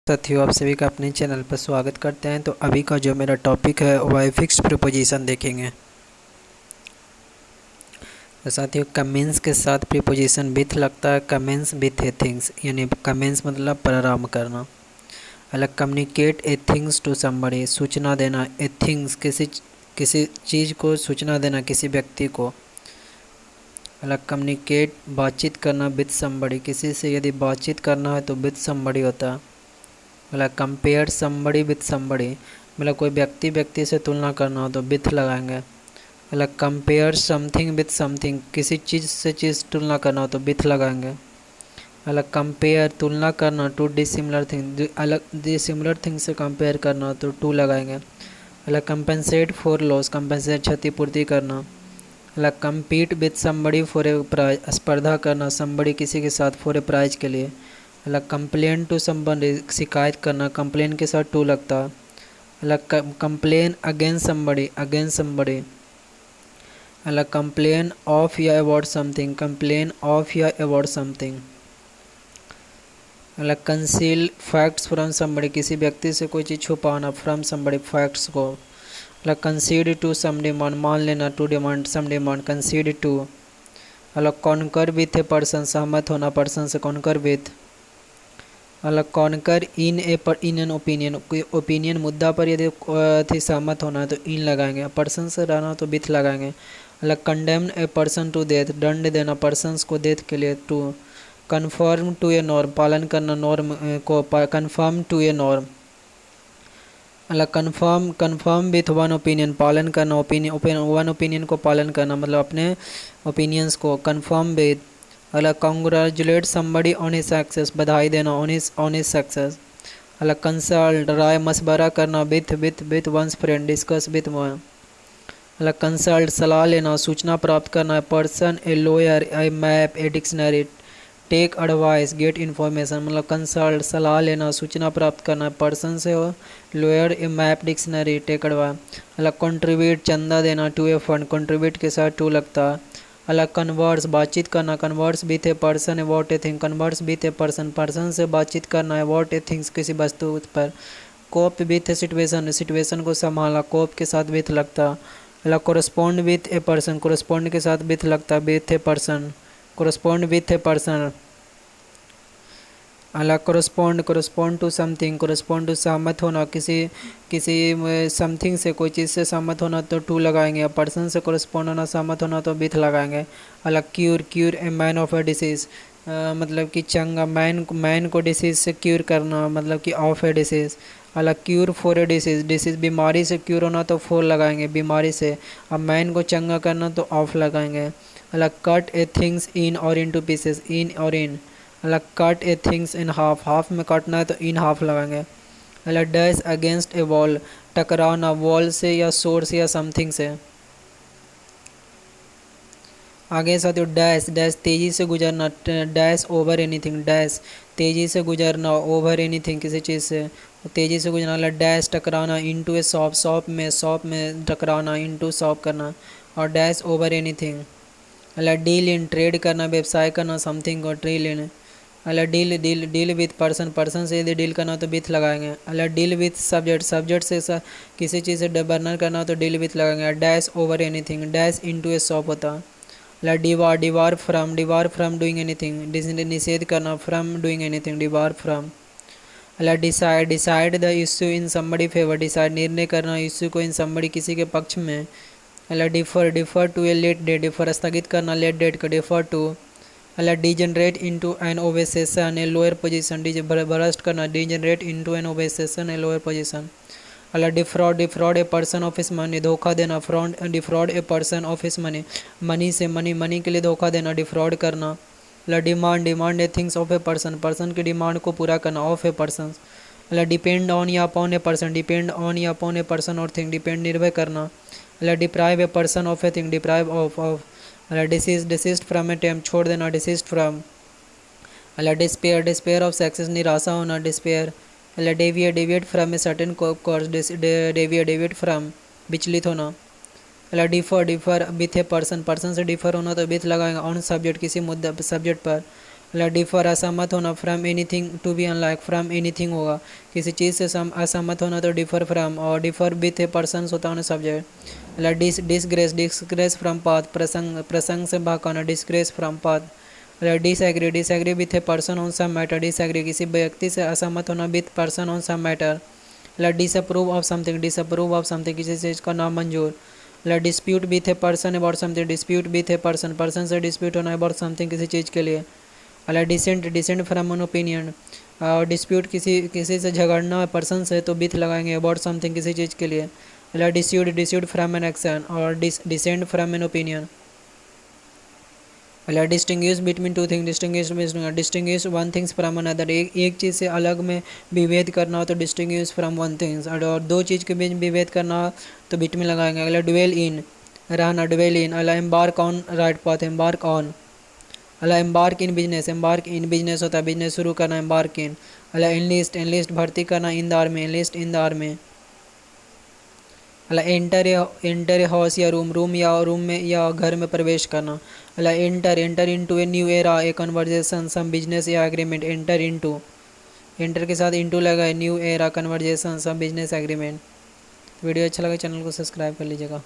साथियों, आप सभी का अपने चैनल पर स्वागत करते हैं। तो अभी का जो मेरा टॉपिक है वह है फिक्स्ड प्रीपोजिशन देखेंगे। तो साथियों, कमेंस के साथ प्रीपोजिशन विथ लगता है कमेंस विथ ए थिंग्स, यानी कमेंस मतलब प्रारंभ करना। अलग communicate a things to somebody, सूचना देना। ए थिंग्स किसी चीज़ को सूचना देना, किसी व्यक्ति को। अलग कम्युनिकेट बातचीत करना विथ समबडी, किसी से यदि बातचीत करना है तो विथ समबडी होता है। मतलब कंपेयर समबडी विथ समबडी, मतलब कोई व्यक्ति से तुलना करना हो तो विथ लगाएंगे। मतलब कंपेयर समथिंग विथ समथिंग, किसी चीज़ से चीज़ तुलना करना हो तो विथ लगाएंगे। मतलब कंपेयर तुलना करना टू डिसिमिलर थिंग, अलग डिसिमिलर थिंग से कंपेयर करना हो तो टू लगाएंगे। मतलब कंपेंसेट फॉर लॉस, कंपेंसेट क्षतिपूर्ति करना। मतलब compete with somebody for a prize, स्पर्धा करना समबडी किसी के साथ फॉर ए प्राइज के लिए। अलग कंप्लेन टू समबडी, शिकायत करना, कंप्लेन के साथ टू लगता है। अलग complain against somebody, against somebody. अलग कंप्लेन ऑफ या अबाउट समथिंग, कंप्लेन ऑफ या अबाउट समथिंग। अलग कंसील फैक्ट्स फ्रॉम समबडी, किसी व्यक्ति से कोई चीज़ छुपाना, फ्रॉम समबडी फैक्ट्स को। अलग कंसीड टू सम डिमांड, मान लेना, to demand some demand, concede to. अलग कॉन्कर विथ ए पर्सन, सहमत होना, पर्सन से कॉन्कर विथ। अलग कॉन्कर इन एन ओपिनियन, कोई ओपिनियन मुद्दा पर यदि थी सहमत होना है तो इन लगाएंगे। पर्सन से रहना तो विथ लगाएंगे। अलग condemn a person to death, दंड देना पर्सन्स को डेथ के लिए, to. Confirm to a norm, पालन करना नॉर्म को, कन्फर्म टू ए नॉर्म। अलग कन्फर्म विथ वन ओपिनियन, पालन करना वन ओपिनियन को पालन करना, मतलब अपने ओपिनियंस को कन्फर्म विथ। अलग congratulate somebody on his success, बधाई देना ऑन हिज सक्सेस। अलग कंसल्ट राय मशवरा करना with one's friend, discuss with one. अलग कंसल्ट सलाह लेना, सूचना प्राप्त करना, person a lawyer a map a dictionary, take advice get information. मतलब कंसल्ट सलाह लेना, सूचना प्राप्त करना, पर्सन से हो, lawyer a map dictionary, take advice. अलग कंट्रीब्यूट चंदा देना टू ए फंड, कंट्रीब्यूट के साथ टू लगता है। अलग कन्वर्स बातचीत करना, converse with a person about a thing, converse with a person, person से बातचीत करना अबाउट ए थिंग्स, किसी वस्तु पर। Cope with a situation, situation को संभालना, कोप के साथ विथ लगता। अलग correspond with a person, correspond के साथ विथ लगता, with a person, correspond with a person. अलग correspond to something, correspond to सहमत होना, किसी समथिंग से, कोई चीज़ से सहमत होना तो टू लगाएंगे। पर्सन से कोरस्पॉन्ड होना, सहमत होना तो विथ लगाएंगे। अलग cure a man of A disease, मतलब कि चंगा, मैन को डिसीज़ से क्यूर करना, मतलब कि ऑफ ए डिसीज़। अलग क्यूर फॉर ए डिसीज़ बीमारी से क्यूर होना तो फोर लगाएंगे, बीमारी से। अब मैन को चंगा करना तो ऑफ लगाएंगे। अलग कट ए थिंग्स इन और इन टू पीसेस, इन और इन। अलग cut A things in half, half में काटना है तो इन हाफ लगाएंगे। अलग डैश अगेंस्ट ए वॉल, टकराना वॉल से या सोर्स या समथिंग से। आगे साथियों, डैश तेज़ी से गुजरना, डैश ओवर एनीथिंग, डैश तेज़ी से गुजरना, ओवर एनीथिंग किसी चीज़ से तेज़ी से गुजरना। अलग डैश टकराना इनटू ए शॉप, शॉप में टकराना, इनटू शॉप करना, और डैश ओवर एनीथिंग। अलग डील इन ट्रेड करना, व्यवसाय करना, समथिंग को डील इन। अलग डील विथ पर्सन से यदि डील करना तो विथ लगाएंगे। अलग डील विथ सब्जेक्ट से किसी चीज़ से वर्णन करना तो डील विथ लगाएंगे। Dash over anything, dash into a shop होता। अलग डिवार फ्रॉम डूइंग एनीथिंग, निषेध करना, फ्रॉम डूइंग एनीथिंग, डिवार फ्रॉम। अलग decide the issue in somebody favour, decide निर्णय करना इश्यू को इन समबडी किसी के पक्ष में। अलग defer to a late date, defer स्थगित करना, लेट डेट को डिफर टू। अलग degenerate into an obsession a lower position, भ्रष्ट करना, degenerate into an obsession a lower position. अलग defraud a person of his money, धोखा देना, defraud a person of his money, money से, money के लिए धोखा देना, डिफ्रॉड करना। अलग demand a things of a person की डिमांड को पूरा करना, ऑफ ए पर्सन। अलग डिपेंड ऑन या upon a person, depend on या अपॉन ए पर्सन और थिंग, डिपेंड निर्भर करना। अलग deprive A person of a thing, deprive of. अलग डिसीज फ्रॉम ए टेम, छोड़ देना, डिसीज फ्रॉम। अलग डिस्पेयर ऑफ सक्सेस, निराशा होना, डिस्पेयर। अलग deviate from a certain course, deviate from, विचलित होना। अलग डिफर विथ ए पर्सन से डिफर होना तो विथ लगाएंगे, ऑन सब्जेक्ट किसी मुद्दा सब्जेक्ट पर। अला डिफर असहमत होना, from anything to be unlike, from anything होगा किसी चीज़ से असहमत होना तो डिफर फ्रॉम, और डिफर विथ ए पर्सन होता है सब्जेक्ट। अला डिसग्रेस, डिसग्रेस फ्रॉम पाथ, प्रसंग, प्रसंग से भागना, डिसग्रेस फ्रॉम पाथ। अला disagree, disagree with a person on some matter, disagree किसी व्यक्ति से असहमत होना with person on some matter. अला disapprove of something, disapprove of something किसी चीज़ का नामंजूर। अला dispute with a person about something, dispute with a person, person से डिस्प्यूट होना अबाउट समथिंग किसी चीज़ के लिए। अला dissent, dissent from an opinion, और डिस्प्यूट किसी से झगड़ना पर्सन से तो विथ लगाएंगे, अबाउट समथिंग किसी चीज़ के लिए। अला डिस्यूड, डिस्यूड फ्रॉम एन एक्शन, और डिसेंट फ्रॉम एन ओपिनियन। अला distinguish between two thing, distinguish one things from another, एक चीज़ से अलग में विभेद करना हो तो डिस्टिंग्विश फ्रॉम वन थिंग्स, और दो चीज़ के बीच विभेद करना हो तो बीच में लगाएंगे। अगला ड्वेल इन, रहना, ड्वेल इन। अला embark on right path, embark on. अला embark in business, embark in business होता है बिजनेस शुरू करना, एम्बार्क इन। अला एनलिस्ट, एनलिस्ट भर्ती करना, in the army, enlist in the army. अला एंटर, एंटर हाउस या रूम, रूम में या घर में प्रवेश करना। अला enter, enter into a new era, a conversation, some business या एग्रीमेंट, एंटर इनटू, एंटर के साथ इनटू लगा, new era, conversation, some business agreement. Video अच्छा लगा चैनल को सब्सक्राइब कर लीजिएगा।